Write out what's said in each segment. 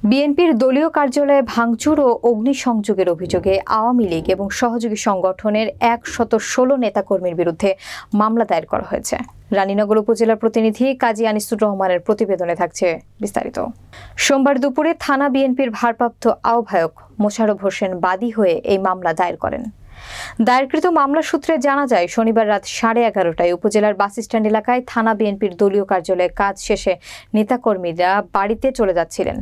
বিএনপির দলীয় কার্যালয়ে ভাঙচুর ও অগ্নিসংযোগের অভিযোগে আওয়ামী লীগ এবং সহযোগী সংগঠনের ১১৬ নেতাকর্মীর বিরুদ্ধে মামলা দায়ের করা হয়েছে। রানীনগর উপজেলার প্রতিনিধি কাজী আনিসুর রহমানের প্রতিবেদনে থাকছে বিস্তারিত। সোমবার দুপুরে থানা বিএনপির ভারপ্রাপ্ত আহ্বায়ক মোশাররফ হোসেন বাদী হয়ে এই মামলা দায়ের করেন। দায়েরকৃত মামলা সূত্রে জানা যায়, শনিবার রাত 11:30টায় উপজেলার বাসস্ট্যান্ড এলাকায় থানা বিএনপির দলীয় কার্যালয়ে কাজ শেষে নেতাকর্মীরা বাড়িতে চলে যাচ্ছিলেন।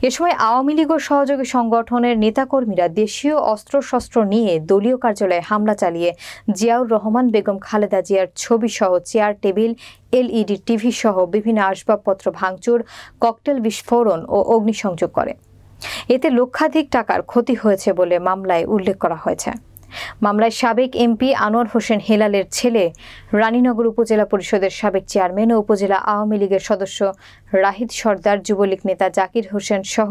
এ সময় আওয়ামী লীগ ও সহযোগী সংগঠনের নেতাকর্মীরা দেশীয় অস্ত্রশস্ত্র নিয়ে দলীয় কার্যালয়ে হামলা চালিয়ে জিয়াউর রহমান, বেগম খালেদা জিয়ার ছবিসহ চেয়ার, টেবিল, এলইডি টিভি সহ বিভিন্ন আসবাবপত্র ভাঙচুর, ককটেল বিস্ফোরণ ও অগ্নিসংযোগ করে। এতে লক্ষাধিক টাকার ক্ষতি হয়েছে বলে মামলায় উল্লেখ করা হয়েছে। মামলায় সাবেক এমপি আনোয়ার হোসেন হেলালের ছেলে, রানীনগর উপজেলা পরিষদের সাবেক চেয়ারম্যান ও উপজেলা আওয়ামী লীগের সদস্য রাহিদ সর্দার, যুবলীগ নেতা জাকির হোসেন সহ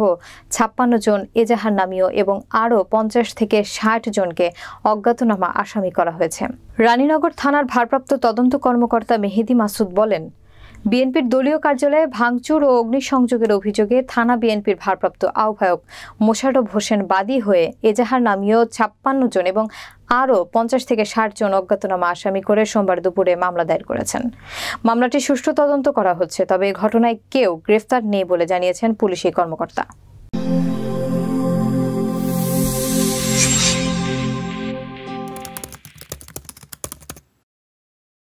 ৫৬ জন এজাহার নামীয় এবং আরও ৫০ থেকে ৬০ জনকে অজ্ঞাতনামা আসামি করা হয়েছে। রানীনগর থানার ভারপ্রাপ্ত তদন্ত কর্মকর্তা মেহেদী মাসুদ বলেন, বিএনপির দলীয় কার্যালয়ে ভাঙচুর ও অগ্নিসংযোগের অভিযোগে থানা বিএনপির ভারপ্রাপ্ত আহ্বায়ক মোশাররফ হোসেন বাদী হয়ে এজাহার নামীয় ৫৬ জন এবং আরও ৫০ থেকে ৬০ জন অজ্ঞাতনামা আসামি করে সোমবার দুপুরে মামলা দায়ের করেছেন। মামলাটি সুষ্ঠু তদন্ত করা হচ্ছে, তবে ঘটনায় কেউ গ্রেফতার নেই বলে জানিয়েছেন পুলিশি কর্মকর্তা।